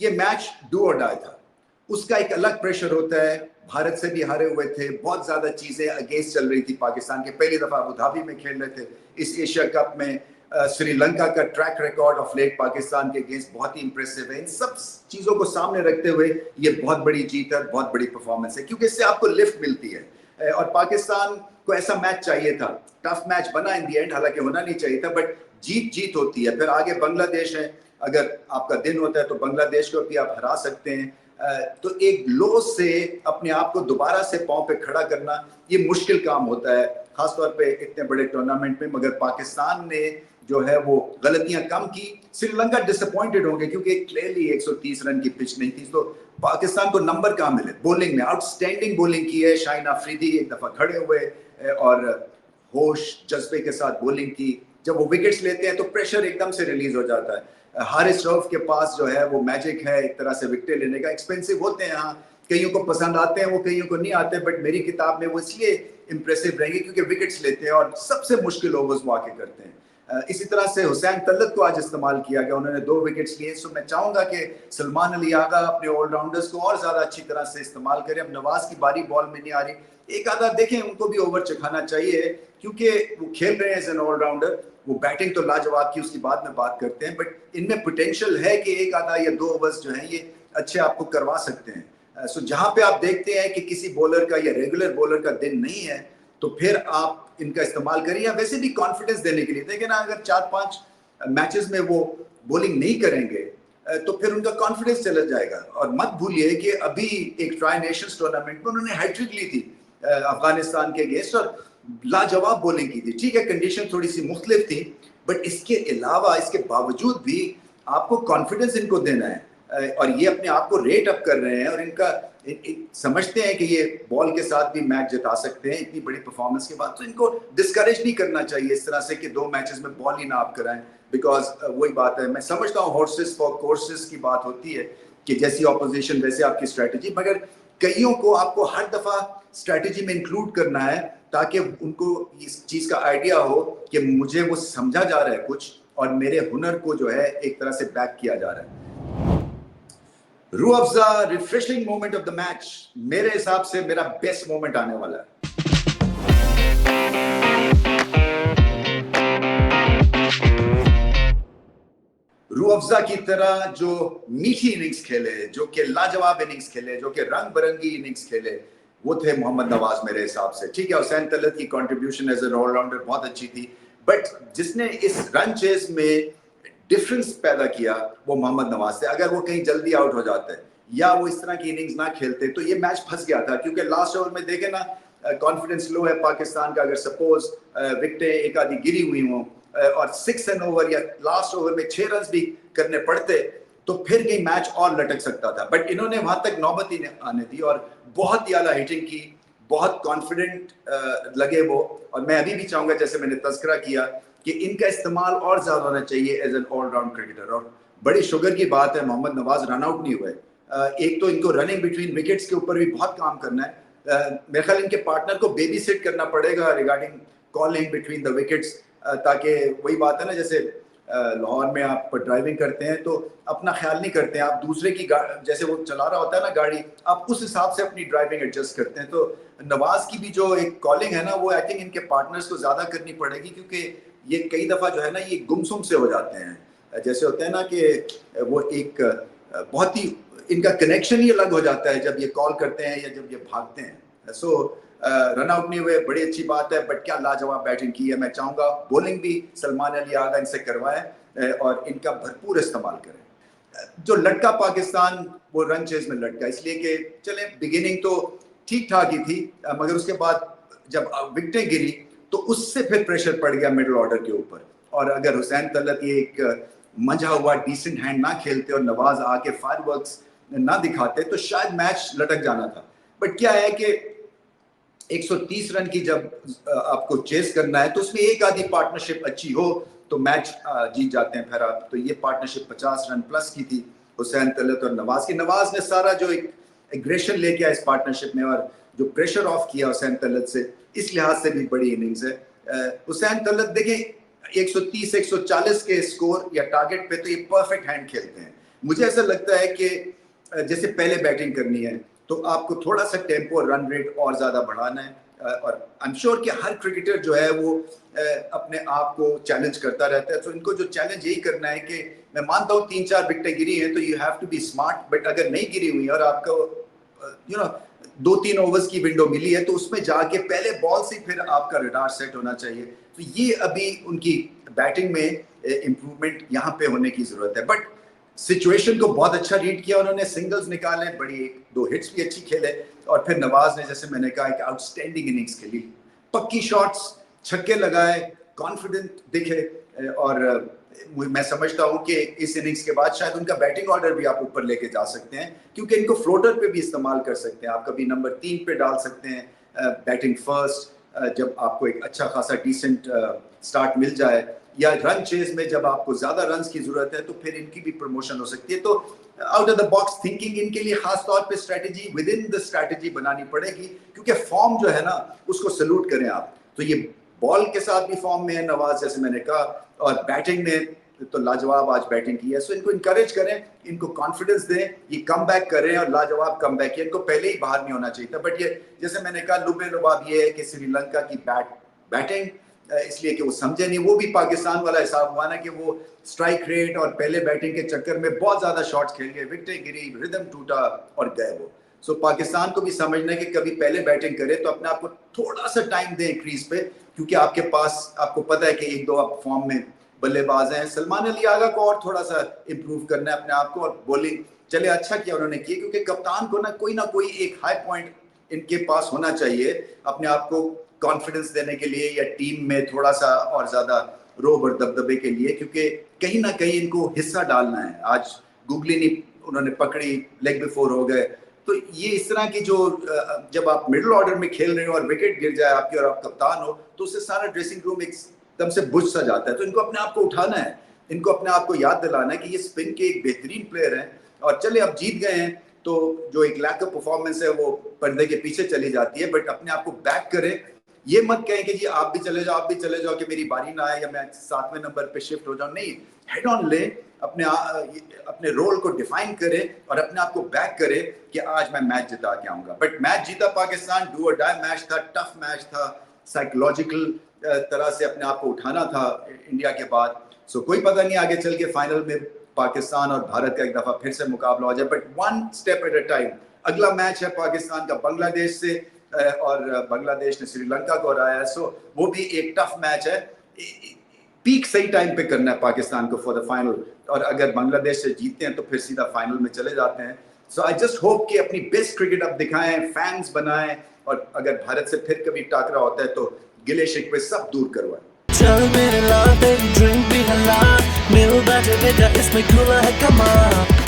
ये match do और die था। उसका एक अलग प्रेशर होता है, भारत से भी हारे हुए थे, बहुत ज्यादा चीजें अगेंस्ट चल रही थी पाकिस्तान के, पहली दफा अबू धाबी में खेल रहे थे इस एशिया कप में। श्रीलंका का track record of late Pakistan के अगेंस्ट बहुत ही इंप्रेसिव है। इन सब चीजों को सामने रखते हुए ये बहुत बड़ी जीत है, बहुत बड़ी परफॉर्मेंस है, क्योंकि इससे आपको लिफ्ट मिलती है। और पाकिस्तान को ऐसा मैच चाहिए था, टफ मैच बना इन दी एंड, हालांकि होना नहीं चाहिए था, बट जीत जीत होती है। फिर आगे बांग्लादेश है, अगर आपका दिन होता है तो बांग्लादेश को भी आप हरा सकते हैं। तो एक लो से अपने आप को दोबारा से पांव पे खड़ा करना ये मुश्किल काम होता है, खासतौर पे इतने बड़े टूर्नामेंट में। मगर पाकिस्तान ने जो है वो गलतियां कम की। श्रीलंका डिसअपॉइंटेड होंगे क्योंकि क्लियरली 130 रन की पिच नहीं थी, तो पाकिस्तान को नंबर कहाँ मिले। बॉलिंग में आउटस्टैंडिंग बॉलिंग की है, शाहिन अफरीदी एक दफा खड़े हुए और होश जज्बे के साथ बॉलिंग की। जब वो विकेट्स लेते हैं तो प्रेशर एकदम से रिलीज हो जाता है। हारिस रऊफ के पास जो है वो मैजिक है एक तरह से विकेट लेने का। एक्सपेंसिव होते हैं, हाँ कईयों को पसंद आते हैं वो, कईयों को नहीं आते, बट मेरी किताब में वो इसलिए इंप्रेसिव रहेंगे क्योंकि विकेट्स लेते हैं और सबसे मुश्किल ओवर्स वो आके करते हैं। इसी तरह से हुसैन तलत को आज इस्तेमाल किया गया, उन्होंने 2 विकेट्स लिए। सो मैं चाहूंगा कि सलमान अली आगा अपने ऑलराउंडर्स को और ज्यादा अच्छी तरह से इस्तेमाल करें। अब नवाज की बारी बॉल में नहीं आ रही, एक आधा देखें, उनको भी ओवर चखाना चाहिए क्योंकि वो खेल रहे हैं एज एन ऑलराउंडर। वो बैटिंग तो लाजवाब की, उसकी बाद में बात करते हैं, बट इनमें पोटेंशियल है कि एक आधा या 2 ओवर्स जो है ये अच्छे आपको करवा सकते हैं। सो जहां पे आप देखते हैं कि किसी बॉलर का या रेगुलर बॉलर का दिन नहीं है तो फिर आप इनका इस्तेमाल करिए, या वैसे भी कॉन्फिडेंस देने के लिए। देखिए ना, अगर 4-5 मैचेस में वो बॉलिंग नहीं करेंगे तो फिर उनका कॉन्फिडेंस चला जाएगा। और मत भूलिए कि अभी एक ट्राई नेशंस टूर्नामेंट में उन्होंने हैट्रिक ली थी अफगानिस्तान के अगेंस्ट और लाजवाब बॉलिंग की थी। ठीक है, कंडीशन थोड़ी सी मुख्तलिफ थी, बट इसके अलावा, इसके बावजूद भी आपको कॉन्फिडेंस इनको देना है। और ये अपने आप को रेट अप कर रहे हैं और इनका समझते हैं कि ये बॉल के साथ भी मैच जिता सकते हैं इतनी बड़ी परफॉर्मेंस के बाद। तो इनको डिस्करेज नहीं करना चाहिए इस तरह से कि 2 मैचेस में बॉल ही ना आप कराएं, बिकॉज वही बात है। मैं समझता हूँ हॉर्सेस फॉर कोर्सेस की बात होती है कि जैसी ऑपोजिशन वैसे आपकी स्ट्रेटेजी, मगर कईयों को आपको हर दफा स्ट्रेटेजी में इंक्लूड करना है ताकि उनको इस चीज का आइडिया हो कि मुझे वो समझा जा रहा है कुछ और मेरे हुनर को जो है एक तरह से बैक किया जा रहा है। Rooh Afza refreshing moment of the match, मेरे हिसाब से मेरा बेस्ट मोमेंट आने वाला है। रूह अफ़ज़ा की तरह जो मीठी इनिंग्स खेले, जो कि लाजवाब इनिंग्स खेले, जो कि रंग बिरंगी इनिंग्स खेले, वो थे मोहम्मद नवाज मेरे हिसाब से। ठीक है, हुसैन तलत की कंट्रीब्यूशन एज एन ऑलराउंडर बहुत अच्छी थी, बट जिसने इस रन चेस में डिफरेंस पैदा किया वो मोहम्मद नवाज से। अगर वो कहीं जल्दी आउट हो जाते या वो इस तरह की इनिंग्स ना खेलते तो ये मैच फंस गया था, क्योंकि लास्ट ओवर में देखे ना, कॉन्फिडेंस लो है पाकिस्तान का। अगर सपोज विकेटें एक आधी गिरी हुई हों और 6 रन ओवर या लास्ट ओवर में 6 रन भी करने पड़ते तो फिर ये मैच और लटक सकता था, बट इन्होंने वहां तक नौबत ही आने दी और बहुत ही आला हिटिंग की, बहुत कॉन्फिडेंट लगे वो। और मैं अभी भी चाहूंगा, जैसे मैंने तज़किरा किया, कि इनका इस्तेमाल और ज्यादा होना चाहिए एज एन ऑलराउंड क्रिकेटर। और बड़ी शुगर की बात है मोहम्मद नवाज रन आउट नहीं हुए। एक तो इनको रनिंग बिटवीन विकेट्स के ऊपर भी बहुत काम करना है। मेरे ख्याल इनके पार्टनर को बेबी सिट करना पड़ेगा regarding calling between the wickets, ताकि वही बात है ना, जैसे लाहौर में आप ड्राइविंग करते हैं तो अपना ख्याल नहीं करते हैं, आप दूसरे की जैसे वो चला रहा होता है ना गाड़ी, आप उस हिसाब से अपनी ड्राइविंग एडजस्ट करते हैं। तो नवाज की भी जो एक कॉलिंग है ना, वो आई थिंक इनके पार्टनर्स को ज्यादा करनी पड़ेगी, क्योंकि ये कई दफा जो है ना ये गुमसुम से हो जाते हैं। जैसे होते हैं ना कि वो एक बहुत ही इनका कनेक्शन ही अलग हो जाता है जब ये कॉल करते हैं या जब ये भागते हैं। सो रन आउट नहीं हुए, बड़ी अच्छी बात है, बट क्या लाजवाब बैटिंग की है। मैं चाहूंगा बॉलिंग भी सलमान अली आगा इनसे करवाएं और इनका भरपूर इस्तेमाल करें। जो लटका पाकिस्तान वो रन चेज में लटका, इसलिए कि चले बिगिनिंग तो ठीक ठाक ही थी, मगर उसके बाद जब विकेटें गिरी तो उससे फिर प्रेशर पड़ गया मिडिल ऑर्डर के ऊपर। और अगर हुसैन तलत ये एक मंझा हुआ डिसेंट हैंड ना खेलते और नवाज आके फायरवर्क्स ना दिखाते तो शायद मैच लटक जाना था। बट क्या है कि 130 रन की जब आपको चेस करना है तो उसमें एक आधी पार्टनरशिप अच्छी हो तो मैच जीत जाते हैं फिर आप। तो ये पार्टनरशिप 50 रन प्लस की थी हुसैन तलत और नवाज की। नवाज ने सारा जो एक एग्रेशन लेके आया इस पार्टनरशिप में और जो प्रेशर ऑफ किया हुसैन तलत से, इस लिहाज से भी बड़ी इनिंग्स है। हुसैन तलत देखें 130-140 के स्कोर या टारगेट पे तो ये परफेक्ट हैंड खेलते हैं, मुझे ऐसा लगता है कि जैसे पहले बैटिंग करनी है तो आपको थोड़ा सा टेम्पो रन रेट और ज़्यादा बढ़ाना है, और आई एम श्योर कि हर क्रिकेटर जो है वो अपने आप को चैलेंज करता रहता है, तो इनको जो चैलेंज यही करना है कि मैं मानता हूँ 3-4 विकेटें गिरी हैं तो you have to be smart, but अगर नहीं गिरी हुई और आपको 2-3 ओवर्स की विंडो मिली है तो उसमें जाके पहले बॉल से फिर आपका रडार सेट होना चाहिए। तो ये अभी उनकी बैटिंग में इम्प्रूवमेंट यहाँ पे होने की जरूरत है, बट सिचुएशन को बहुत अच्छा रीड किया उन्होंने, सिंगल्स निकाले, बड़ी 1-2 हिट्स भी अच्छी खेले, और फिर नवाज ने जैसे मैंने कहा कि आउटस्टैंडिंग इनिंग्स खेली, पक्की शॉट्स, छक्के लगाए, कॉन्फिडेंट दिखे, और मैं समझता हूं कि इस इनिंग्स के बाद शायद उनका बैटिंग ऑर्डर भी आप ऊपर लेके जा सकते हैं, क्योंकि इनको फ्लोटर पे भी इस्तेमाल कर सकते हैं, आप कभी नंबर 3 पे डाल सकते हैं बैटिंग फर्स्ट, जब आपको एक अच्छा खासा डिसेंट स्टार्ट मिल जाए, या रन चेज में जब आपको ज्यादा रन्स की जरूरत है तो फिर इनकी भी प्रमोशन हो सकती है। तो out of the box thinking इनके लिए खास तौर पे strategy with in the strategy बनानी पड़ेगी, क्योंकि फॉर्म जो है ना उसको सल्यूट करें आप। तो ये बॉल के साथ भी फॉर्म में है नवाज, जैसे मैंने कहा, और बैटिंग में तो लाजवाब आज बैटिंग की है। सो इनको इनकरेज करें, इनको कॉन्फिडेंस दें, ये कम बैक करें, और लाजवाब कम बैक है, इनको पहले ही बाहर नहीं होना चाहिए था। बट ये जैसे मैंने कहा लुबे लुबाब ये है कि श्रीलंका की बैटिंग इसलिए कि वो समझे नहीं, वो भी पाकिस्तान वाला हिसाब हुआ ना कि वो स्ट्राइक रेट और पहले बैटिंग के चक्कर में बहुत ज्यादा शॉट्स खेल गए, विकेटें गिरी, रिदम टूटा और गए वो। सो पाकिस्तान को भी समझना है कि कभी पहले बैटिंग करे तो अपने आप को थोड़ा सा टाइम दें क्रीज पे, क्योंकि आपके पास आपको पता है कि 1-2 आप फॉर्म में बल्लेबाज हैं। सलमान अली आगा को और थोड़ा सा इंप्रूव करना है अपने आप को, और बॉलिंग चले अच्छा किया उन्होंने किया, क्योंकि कप्तान को ना कोई एक हाई पॉइंट इनके पास होना चाहिए अपने आप को कॉन्फिडेंस देने के लिए, या टीम में थोड़ा सा और ज्यादा रोब और दबदबे के लिए, क्योंकि कहीं ना कहीं इनको हिस्सा डालना है। आज गुगली नहीं उन्होंने पकड़ी, लेग बिफोर हो गए, तो ये इस तरह की जो जब आप मिडिल ऑर्डर में खेल रहे हो और विकेट गिर जाए आपकी और आप कप्तान हो तो उससे सारा ड्रेसिंग रूम एकदम से बुझ सा जाता है। तो इनको अपने आप को उठाना है, इनको अपने आप को याद दिलाना है कि ये स्पिन के एक बेहतरीन प्लेयर हैं, और चले अब जीत गए हैं तो जो एक लैक ऑफ परफॉर्मेंस है वो पर्दे के पीछे चली जाती है, बट अपने आप को बैक करें। ये मत कहें कि जी आप भी चले जाओ कि मेरी बारी ना आए या मैं 7वें नंबर पे शिफ्ट हो जाऊं, नहीं, हेड ऑन ले, अपने रोल को डिफाइन करें और अपने आप को बैक करें कि आज मैं मैच जिता के आऊंगा। बट मैच जीता पाकिस्तान, डू और डाई मैच था, टफ मैच था, साइकोलॉजिकल तरह से अपने आप को उठाना था इंडिया के बाद। सो कोई पता नहीं आगे चल के फाइनल में पाकिस्तान और भारत का एक दफा फिर से मुकाबला हो जाए, but one step at a time. अगला मैच है पाकिस्तान का बांग्लादेश से, और बांग्लादेश ने श्रीलंका को हराया, सो वो भी एक टफ मैच है। पीक सही टाइम पे करना है पाकिस्तान को फॉर द फाइनल, और अगर बांग्लादेश से जीतते हैं तो फिर सीधा फाइनल में चले जाते हैं। सो आई जस्ट होप कि अपनी बेस्ट क्रिकेट अब दिखाएं, फैंस बनाएं, और अगर भारत से फिर कभी टाकरा होता है तो गिले शिकवे सब दूर करवाएं। चल मेरे लाल, तेरी ड्रिंक भी हलाल, मिल बैठे बेटा इसमें खुला है कमाल।